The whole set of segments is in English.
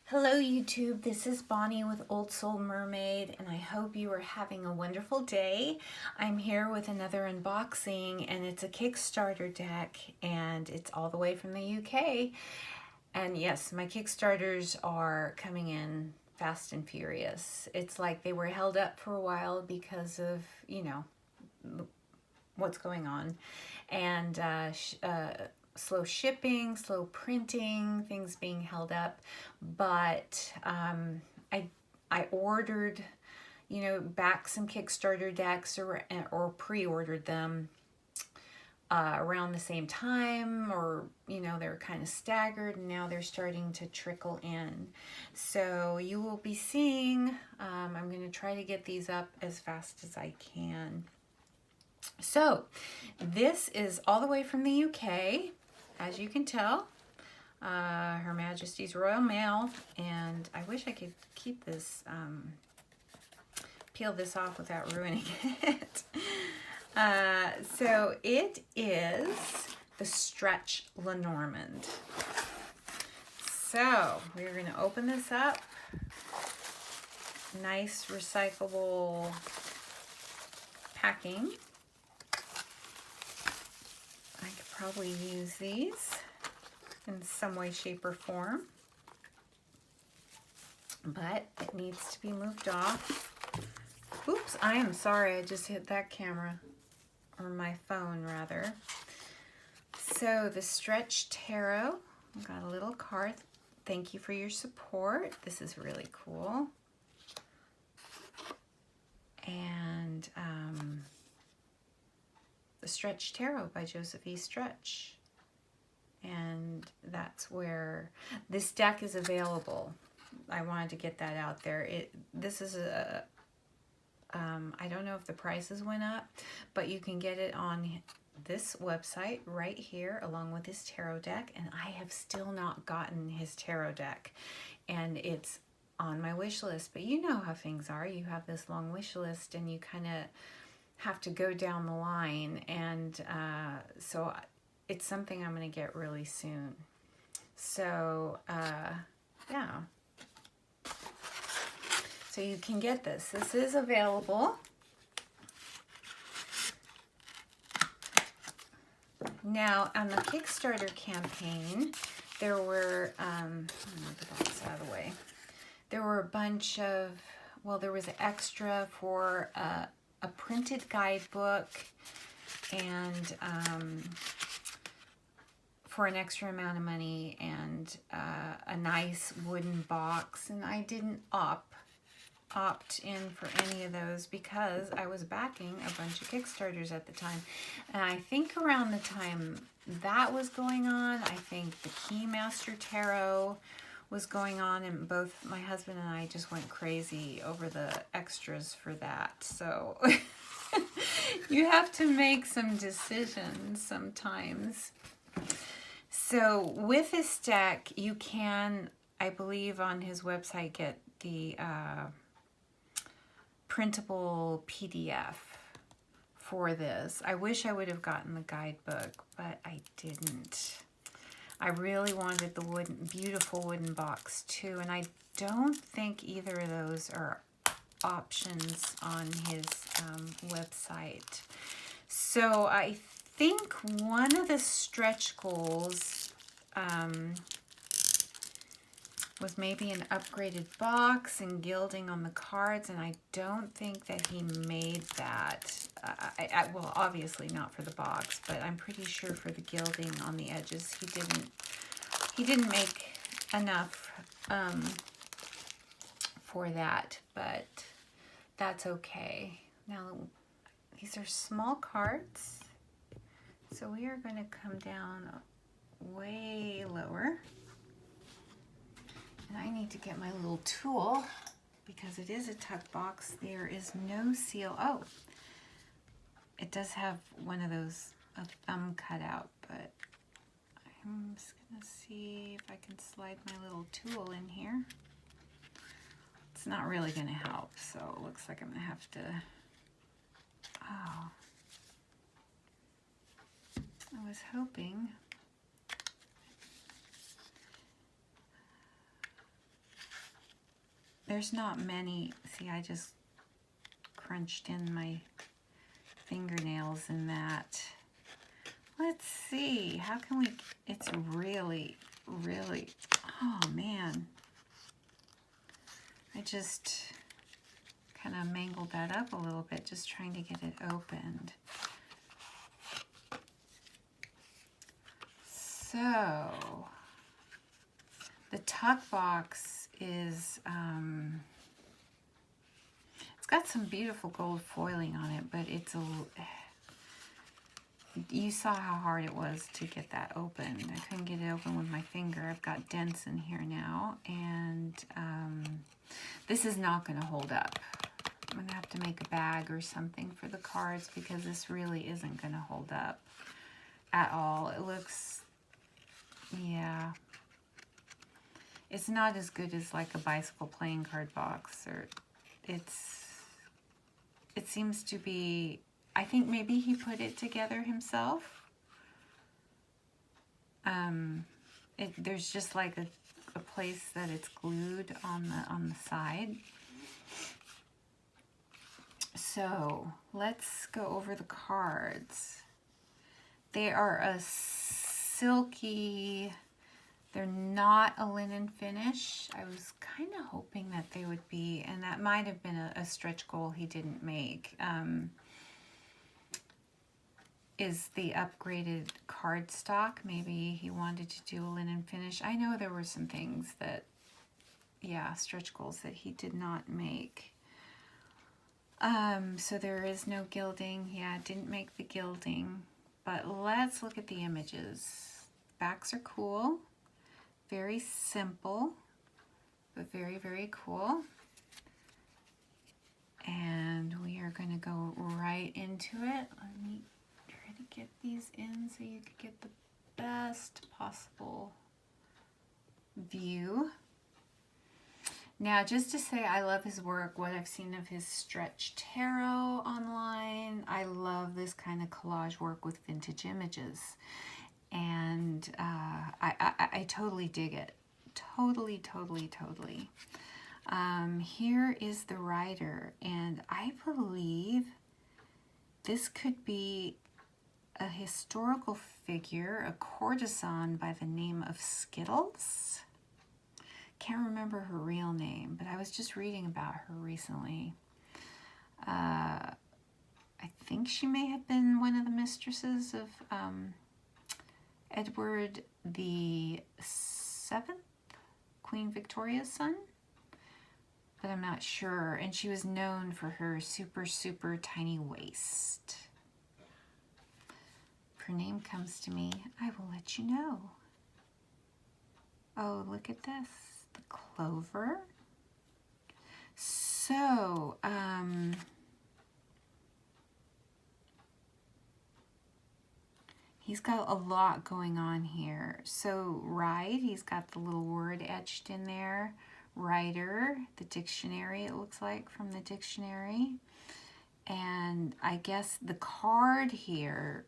Hello YouTube, this is Bonnie with Old Soul Mermaid and I hope you are having a wonderful day. I'm here with another unboxing and it's a Kickstarter deck and it's all the way from the UK. And yes, my Kickstarters are coming in fast and furious. It's like they were held up for a while because of, what's going on. And slow shipping, slow printing, things being held up. But I ordered, back some Kickstarter decks or pre-ordered them around the same time, or they're kind of staggered, and now they're starting to trickle in. So you will be seeing, I'm going to try to get these up as fast as I can. So this is all the way from the UK, as you can tell. Her Majesty's Royal Mail, and I wish I could keep this, peel this off without ruining it. So it is the Stretch Lenormand. So we're going to open this up. Nice recyclable packing. I could probably use these in some way, shape, or form, but it needs to be moved off. Oops, I am sorry, I just hit that camera, or my phone rather. So the Stretch Tarot, I've got a little card. Thank you for your support. This is really cool. And the Stretch Tarot by Joseph E. Stretch. And that's where this deck is available. I wanted to get that out there. This is I don't know if the prices went up, but you can get it on this website right here along with his tarot deck, and I have still not gotten his tarot deck, and it's on my wish list. But you know how things are. You have this long wish list and you kind of have to go down the line, and so it's something I'm going to get really soon. So, yeah. So you can get this. This is available. Now, on the Kickstarter campaign, there were, move the box out of the way. There were a bunch of, well, there was an extra for a printed guidebook and for an extra amount of money, and a nice wooden box, and I didn't opt in for any of those because I was backing a bunch of Kickstarters at the time. And I think around the time that was going on, I think the Keymaster Tarot was going on, and both my husband and I just went crazy over the extras for that. So you have to make some decisions sometimes. So with this deck, you can, I believe on his website, get the printable PDF for this. I wish I would have gotten the guidebook, but I didn't. I really wanted the beautiful wooden box too, and I don't think either of those are options on his website. So I think one of the stretch goals was maybe an upgraded box and gilding on the cards, and I don't think that he made that. Well, obviously not for the box, but I'm pretty sure for the gilding on the edges he didn't make enough for that, but that's okay. Now, these are small cards, so we are going to come down way lower. And I need to get my little tool because it is a tuck box. There is no seal. Oh, it does have one of those, a thumb cut out, but I'm just going to see if I can slide my little tool in here. It's not really going to help, so it looks like I'm going to have to, oh, I was hoping. there's not many. See, I just crunched in my fingernails in that. Let's see, how can we, it's really, really, oh man. I just kind of mangled that up a little bit, just trying to get it opened. So, the tuck box is, it's got some beautiful gold foiling on it, but it's a, you saw how hard it was to get that open. I couldn't get it open with my finger. I've got dents in here now, and this is not going to hold up. I'm going to have to make a bag or something for the cards because this really isn't going to hold up at all. It looks, yeah, it's not as good as like a bicycle playing card box, or it seems to be, I think maybe he put it together himself. There's just like a place that it's glued on the side. So let's go over the cards. They are a silky, they're not a linen finish. I was kind of hoping that they would be, and that might have been a stretch goal he didn't make. Is the upgraded cardstock. Maybe he wanted to do a linen finish. I know there were some things that, yeah, stretch goals that he did not make. So there is no gilding. Yeah, didn't make the gilding. But let's look at the images. Backs are cool. Very simple, but very, very cool. And we are going to go right into it. Let me try to get these in so you could get the best possible view. Now, just to say, I love his work, what I've seen of his Stretch Tarot online. I love this kind of collage work with vintage images. And I totally dig it. Totally, totally, totally. Here is the writer, and I believe this could be a historical figure, a courtesan by the name of Skittles. Can't remember her real name, but I was just reading about her recently. I think she may have been one of the mistresses of Edward the Seventh, Queen Victoria's son, but I'm not sure. And she was known for her super, super tiny waist. If her name comes to me, I will let you know. Oh, look at this. The Clover. So, he's got a lot going on here. So, ride, he's got the little word etched in there. Rider, the dictionary, it looks like, from the dictionary. And I guess the card here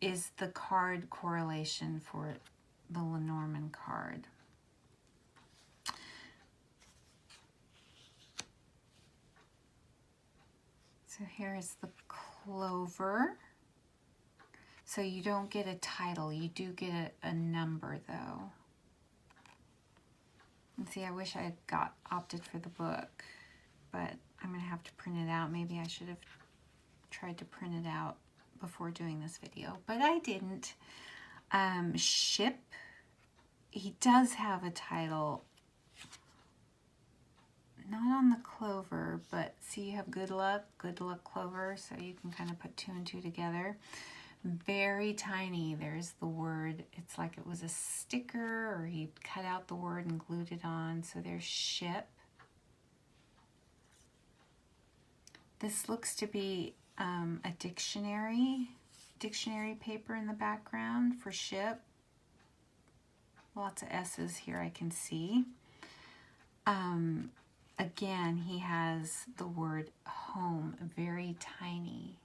is the card correlation for the Lenormand card. So here is the Clover. So you don't get a title, you do get a number though. And see, I wish I had opted for the book, but I'm gonna have to print it out. Maybe I should have tried to print it out before doing this video, but I didn't. Ship, he does have a title, not on the Clover, but see, you have Good Luck Clover, so you can kind of put two and two together. Very tiny, there's the word, it's like it was a sticker, or he cut out the word and glued it on, so there's ship. This looks to be a dictionary paper in the background for ship. Lots of S's here I can see. Again, he has the word home, very tiny.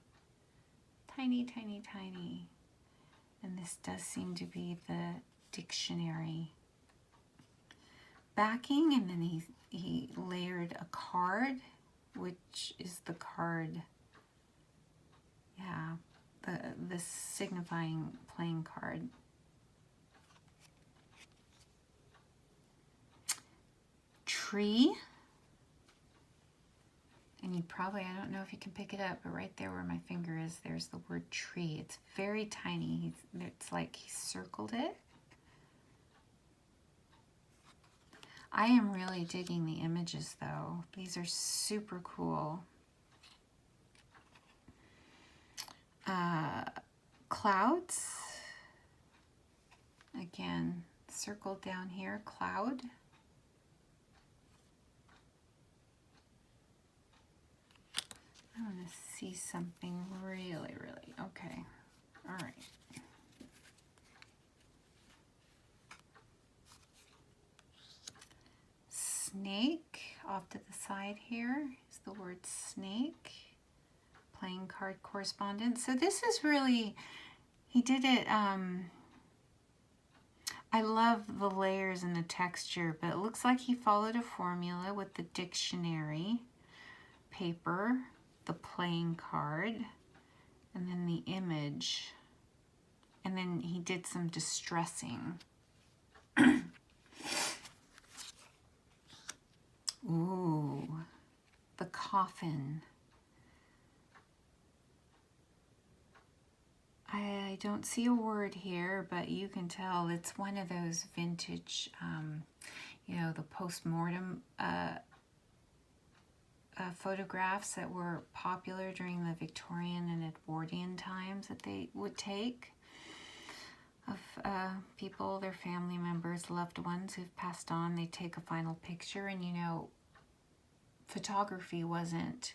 Tiny, tiny, tiny. And this does seem to be the dictionary. backing, and then he layered a card, which is the card, yeah, the signifying playing card. Tree. And you probably, I don't know if you can pick it up, but right there where my finger is, there's the word tree. It's very tiny. It's like he circled it. I am really digging the images though. These are super cool. Clouds. Again, circled down here, cloud. I want to see something really, okay. All right. Snake off to the side here is the word snake. Playing card correspondence. So this is really, he did it, I love the layers and the texture, but it looks like he followed a formula with the dictionary paper, the playing card, and then the image, and then he did some distressing. Ooh, the coffin. I don't see a word here, but you can tell it's one of those vintage, you know, the post-mortem photographs that were popular during the Victorian and Edwardian times that they would take of people, their family members, loved ones who've passed on. They take a final picture, and you know, photography wasn't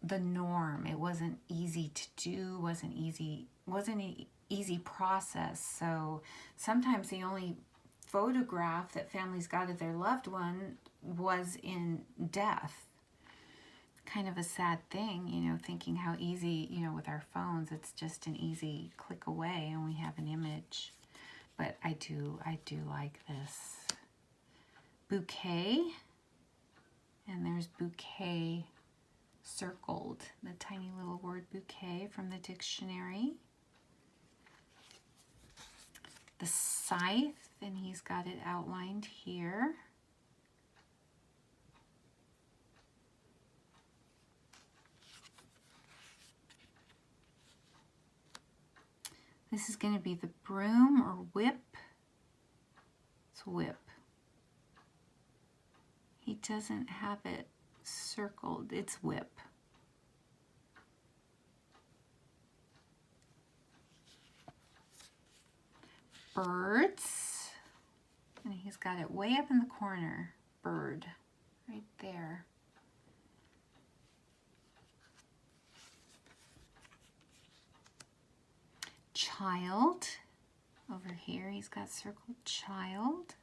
the norm. It wasn't easy to do, wasn't an easy process. So sometimes the only photograph that families got of their loved one was in death. Kind of a sad thing, you know, thinking how easy, you know, with our phones, it's just an easy click away and we have an image. But I do like this. Bouquet, and there's bouquet circled, the tiny little word bouquet from the dictionary. The scythe, and he's got it outlined here. This is going to be the broom or whip. It's whip. He doesn't have it circled. It's whip. Birds. And he's got it way up in the corner. Bird. Right there. Child. Over here he's got circled child.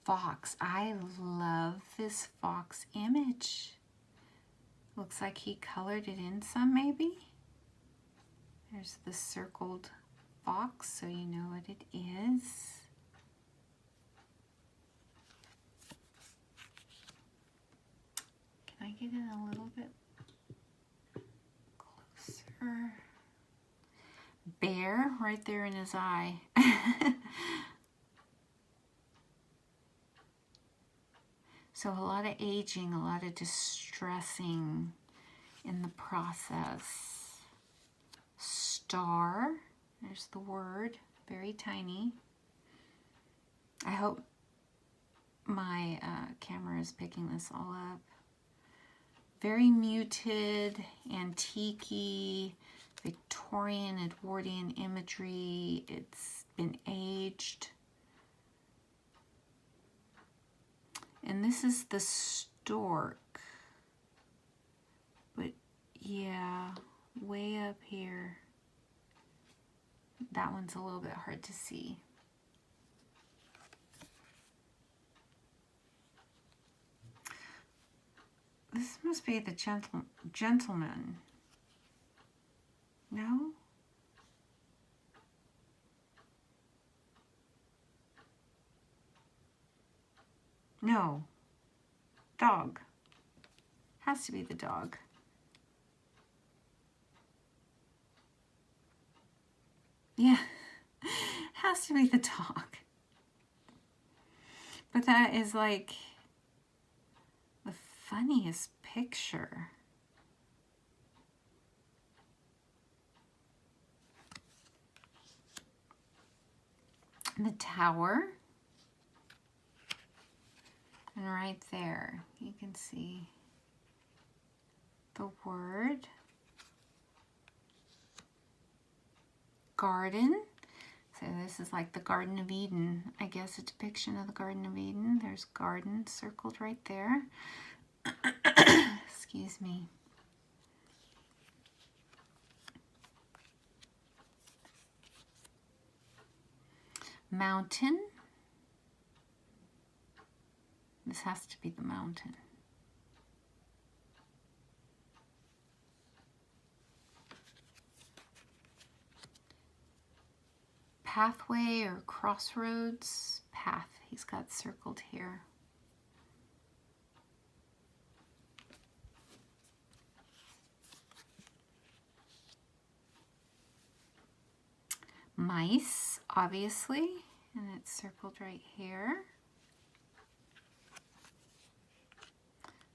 Fox. I love this fox image. Looks like he colored it in some, maybe. There's the circled fox, so you know what it is. Can I get in a little bit closer? Bear, right there in his eye. So a lot of aging, a lot of distressing in the process. Star, there's the word, very tiny. I hope my camera is picking this all up. Very muted, antique-y, Victorian, Edwardian imagery. It's been aged. And this is the stork. But yeah, way up here. That one's a little bit hard to see. This must be the gentleman. No? No. Dog. Has to be the dog. Yeah. Has to be the dog. But that is like the funniest picture. The tower. And right there, you can see the word. Garden. So this is like the Garden of Eden. I guess a depiction of the Garden of Eden. There's garden circled right there. Excuse me. Mountain. This has to be the mountain. Pathway or crossroads. Path. He's got circled here. Mice, obviously, and it's circled right here.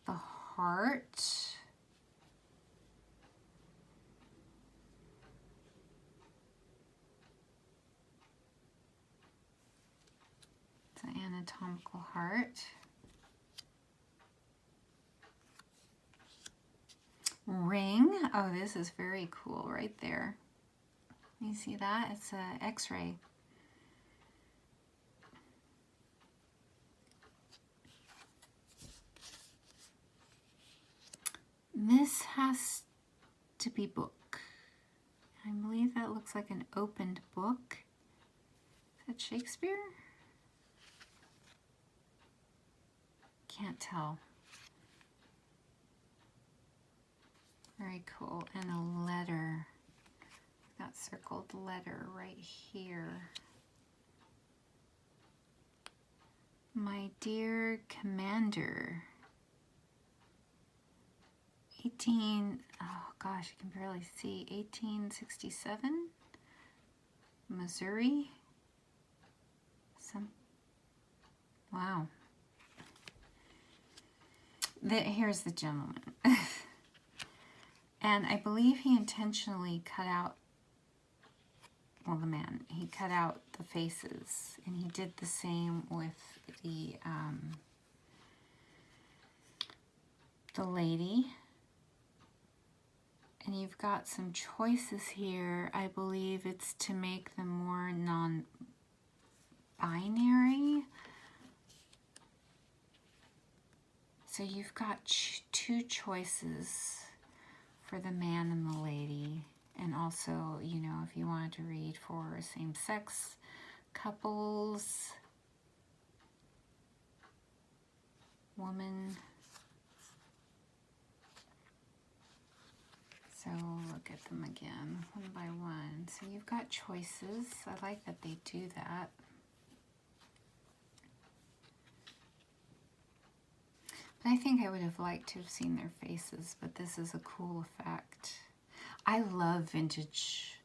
The heart. It's an anatomical heart. Ring. Oh, this is very cool right there. You see that? It's an X-ray. This has to be book. I believe that looks like an opened book. Is that Shakespeare? Can't tell. Very cool. And a letter. Got circled letter right here. My dear Commander. oh gosh, I can barely see. 1867. Missouri. Wow. Here's the gentleman. And I believe he intentionally cut out, well, the man, he cut out the faces, and he did the same with the lady. And you've got some choices here. I believe it's to make them more non-binary. So you've got two choices for the man and the lady. And also, you know, if you wanted to read for same-sex couples, woman. So look at them again, one by one. So you've got choices. I like that they do that. But I think I would have liked to have seen their faces, but this is a cool effect. I love vintage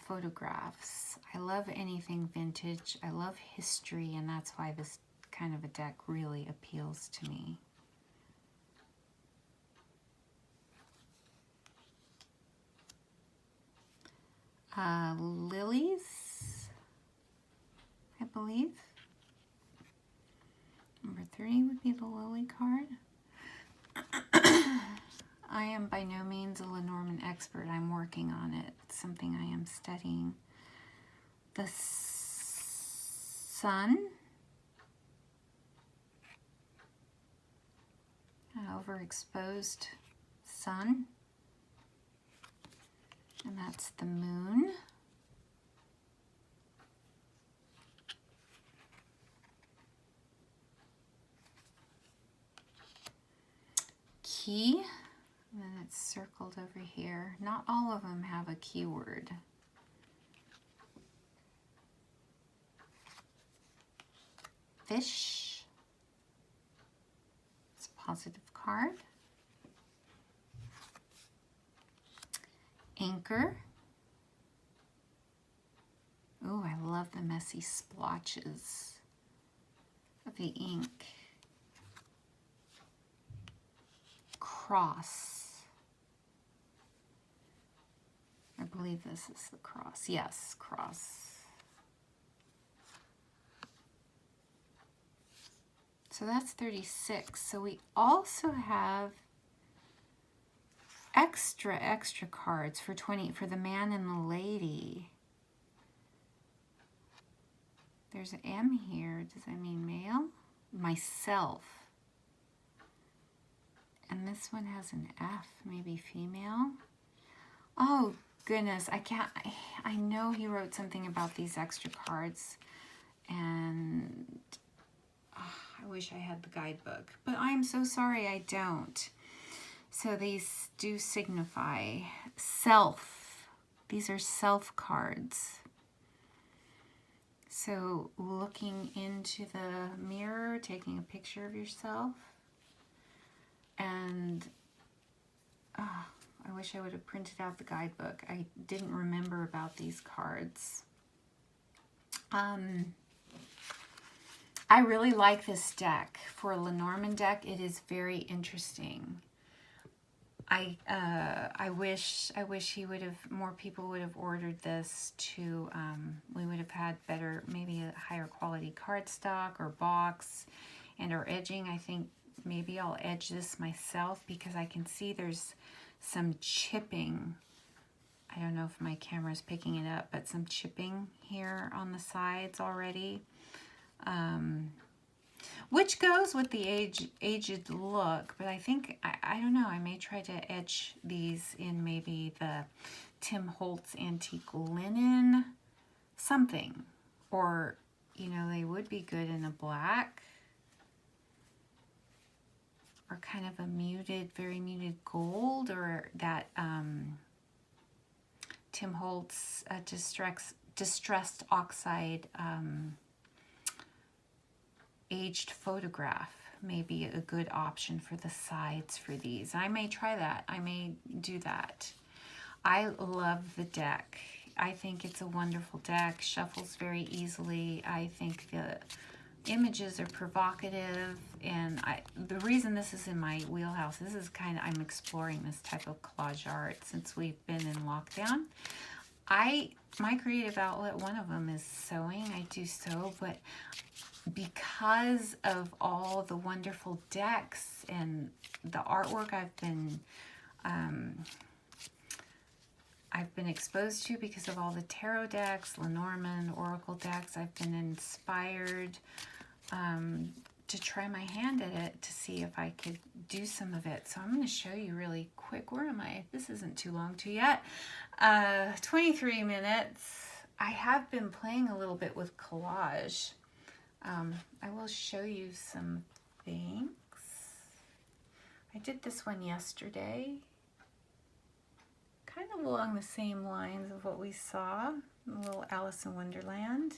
photographs. I love anything vintage. I love history, and that's why this kind of a deck really appeals to me. Lilies, I believe. Number 3 would be the lily card. I am by no means a Lenormand expert. I'm working on it. It's something I am studying. The sun. An overexposed sun. And that's the moon. Key. And then it's circled over here. Not all of them have a keyword. fish. It's a positive card. Anchor. Oh, I love the messy splotches of the ink. Cross. I believe this is the cross. Yes, cross. So that's 36. So we also have extra cards for 20 for the man and the lady. There's an M here. Does that mean male? Myself. And this one has an F, maybe female. Oh goodness, I know he wrote something about these extra cards, and I wish I had the guidebook, but I'm so sorry I don't. So these do signify self. These are self cards. So looking into the mirror, taking a picture of yourself. And I wish I would have printed out the guidebook. I didn't remember about these cards. I really like this deck. For a Lenormand deck, it is very interesting. I wish more people would have ordered this to, we would have had better, maybe a higher quality cardstock or box, and our edging. I think maybe I'll edge this myself because I can see there's some chipping. I don't know if my camera is picking it up, but some chipping here on the sides already. Which goes with the aged look, but I think, I don't know, I may try to etch these in maybe the Tim Holtz antique linen, something. Or, you know, they would be good in a black. Or kind of a muted, very muted gold, or that Tim Holtz distressed oxide aged photograph may be a good option for the sides for these. I may try that. I may do that. I love the deck. I think it's a wonderful deck. Shuffles very easily. I think the images are provocative, and the reason this is in my wheelhouse, this is kind of, I'm exploring this type of collage art since we've been in lockdown. My creative outlet, one of them is sewing. I do sew, but because of all the wonderful decks and the artwork I've been exposed to because of all the tarot decks, Lenormand, Oracle decks, I've been inspired to try my hand at it to see if I could do some of it. So I'm going to show you really quick. Where am I? This isn't too long too yet. 23 minutes. I have been playing a little bit with collage. I will show you some things. I did this one yesterday. Kind of along the same lines of what we saw, a little Alice in Wonderland.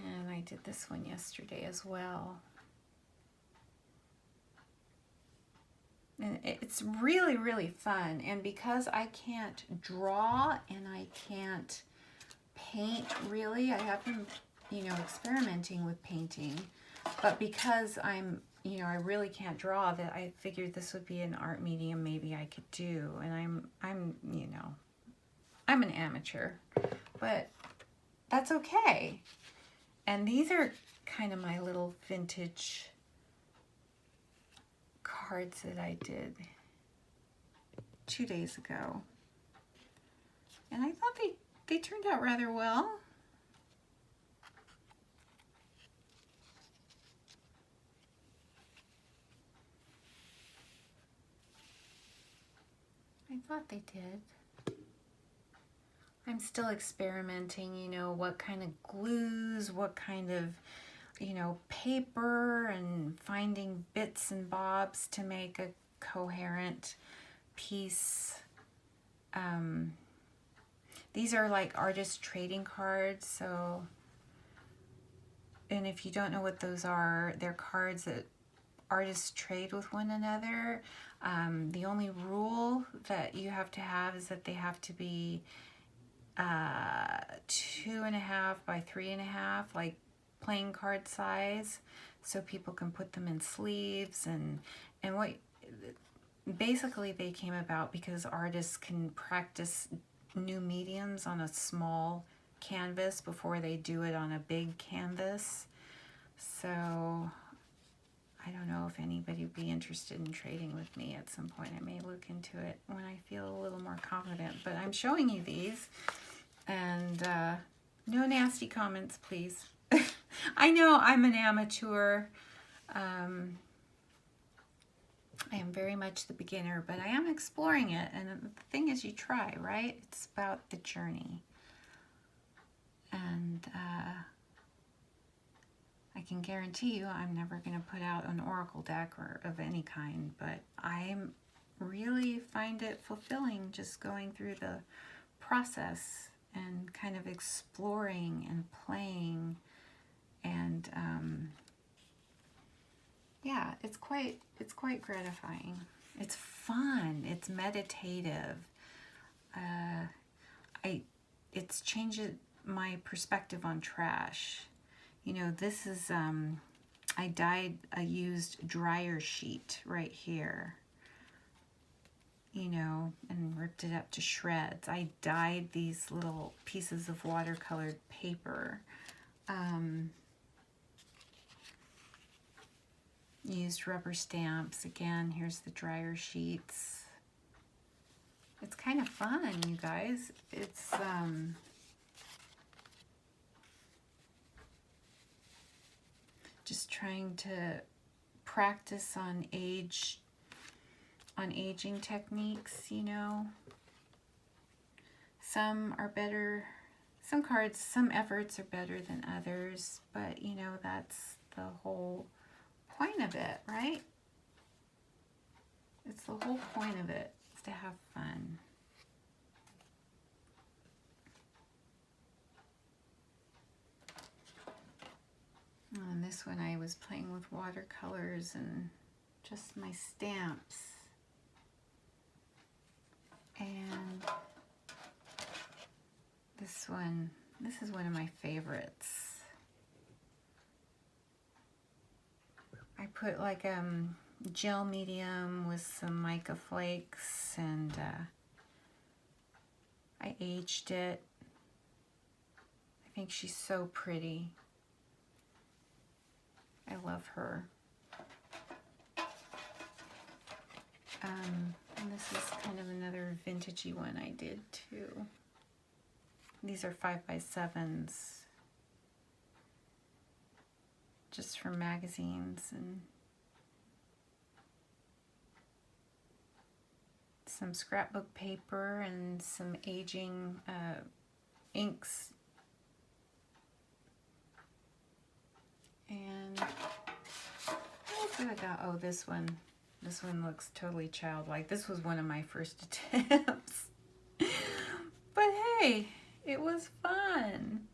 And I did this one yesterday as well. And it's really, really fun. And because I can't draw and I can't paint really, I have been, experimenting with painting. But because I really can't draw, that I figured this would be an art medium maybe I could do. And I'm an amateur, but that's okay. And these are kind of my little vintage cards that I did 2 days ago. And I thought they turned out rather well. I thought they did. I'm still experimenting, what kind of glues, what kind of, paper, and finding bits and bobs to make a coherent piece. These are like artist trading cards, so and if you don't know what those are, they're cards that artists trade with one another. The only rule that you have to have is that they have to be 2.5 by 3.5, like playing card size, so people can put them in sleeves. And what basically they came about because artists can practice new mediums on a small canvas before they do it on a big canvas. So I don't know if anybody would be interested in trading with me at some point. I may look into it when I feel a little more confident, but I'm showing you these, and no nasty comments, please. I know I'm an amateur. I am very much the beginner, but I am exploring it, and the thing is, you try, right? It's about the journey. And I can guarantee you I'm never going to put out an oracle deck or of any kind, but I really find it fulfilling just going through the process and kind of exploring and playing, and yeah, it's quite gratifying. It's fun. It's meditative. It's changed my perspective on trash. You know, this is I dyed a used dryer sheet right here, you know, and ripped it up to shreds. I dyed these little pieces of watercolored paper. Used rubber stamps. Again, here's the dryer sheets. It's kind of fun, you guys. It's just trying to practice on aging techniques, you know. Some are better, some cards, some efforts are better than others, but you know, that's the whole point of it, right? It's the whole point of it, is to have fun. And this one I was playing with watercolors and just my stamps. And this is one of my favorites. I put like gel medium with some mica flakes, and I aged it. I think she's so pretty. I love her. And this is kind of another vintagey one I did too. These are 5x7s, just from magazines, and some scrapbook paper and some aging inks. And what else I got? Oh, this one. This one looks totally childlike. This was one of my first attempts. But hey, it was fun.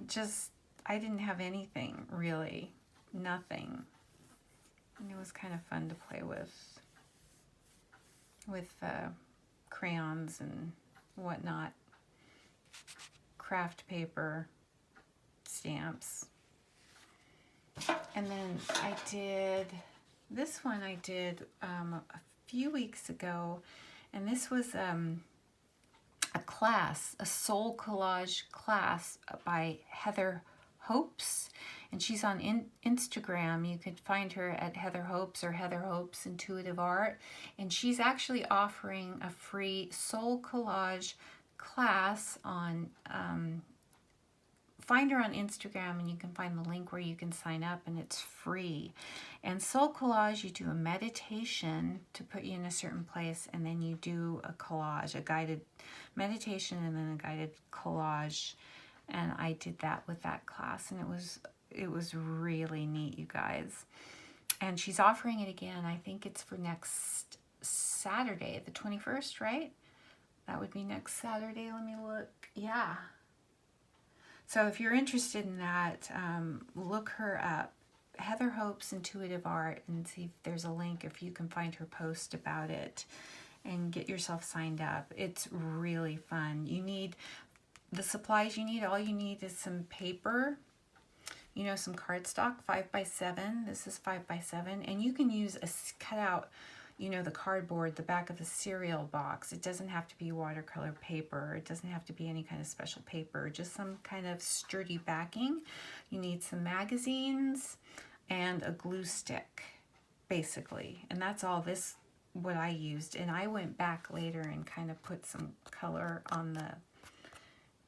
Just, I didn't have anything, really. Nothing. And it was kind of fun to play with crayons and whatnot. Craft paper, stamps. And then I did, this one I did a few weeks ago, and this was a class, a soul collage class by Heather Hopes, and she's on Instagram. You could find her at Heather Hopes or Heather Hopes Intuitive Art, and she's actually offering a free soul collage class on find her on Instagram, and you can find the link where you can sign up, and it's free. And soul collage, you do a meditation to put you in a certain place, and then you do a collage, a guided meditation, and then a guided collage. And I did that with that class, and it was really neat, you guys. And she's offering it again. I think it's for next Saturday, the 21st, right? That would be next Saturday. Let me look. Yeah. So if you're interested in that, look her up, Heather Hope's Intuitive Art, and see if there's a link, if you can find her post about it, and get yourself signed up. It's really fun. You need the supplies you need. All you need is some paper, you know, some cardstock, 5x7. This is 5x7, and you can use a cutout, you know, the cardboard, the back of the cereal box. It doesn't have to be watercolor paper. It doesn't have to be any kind of special paper, just some kind of sturdy backing. You need some magazines and a glue stick, basically. And that's all this, what I used. And I went back later and kind of put some color on the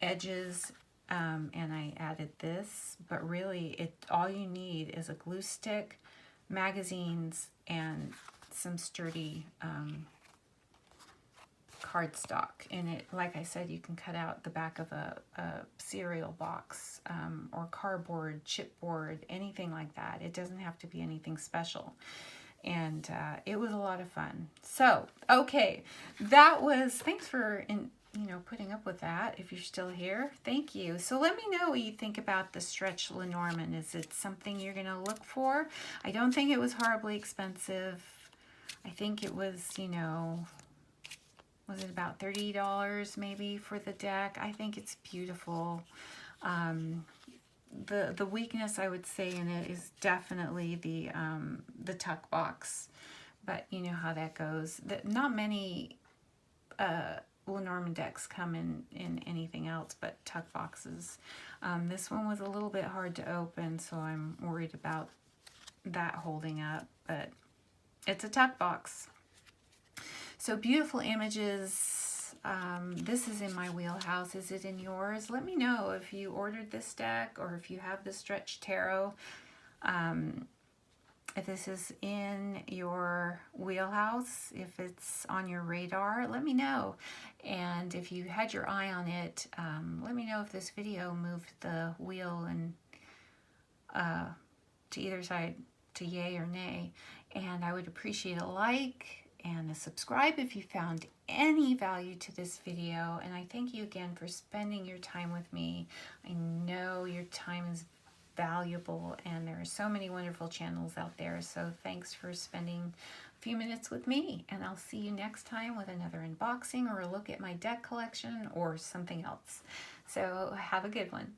edges, and I added this, but really all you need is a glue stick, magazines, and some sturdy cardstock. And it, like I said, you can cut out the back of a cereal box, or cardboard, chipboard, anything like that. It doesn't have to be anything special. And it was a lot of fun. So, okay, that was, thanks for putting up with that. If you're still here, thank you. So let me know what you think about the Stretch Lenormand. Is it something you're going to look for? I don't think it was horribly expensive. I think it was, was it about $30 maybe for the deck? I think it's beautiful. The weakness I would say in it is definitely the tuck box, but you know how that goes. Not many Lenormand decks come in anything else but tuck boxes. This one was a little bit hard to open, so I'm worried about that holding up, but it's a tuck box. So beautiful images. This is in my wheelhouse. Is it in yours? Let me know if you ordered this deck or if you have the Stretch Tarot. If this is in your wheelhouse, if it's on your radar, let me know. And if you had your eye on it, let me know if this video moved the wheel and to either side, to yay or nay. And I would appreciate a like and a subscribe if you found any value to this video. And I thank you again for spending your time with me. I know your time is valuable, and there are so many wonderful channels out there. So thanks for spending a few minutes with me, and I'll see you next time with another unboxing or a look at my deck collection or something else. So have a good one.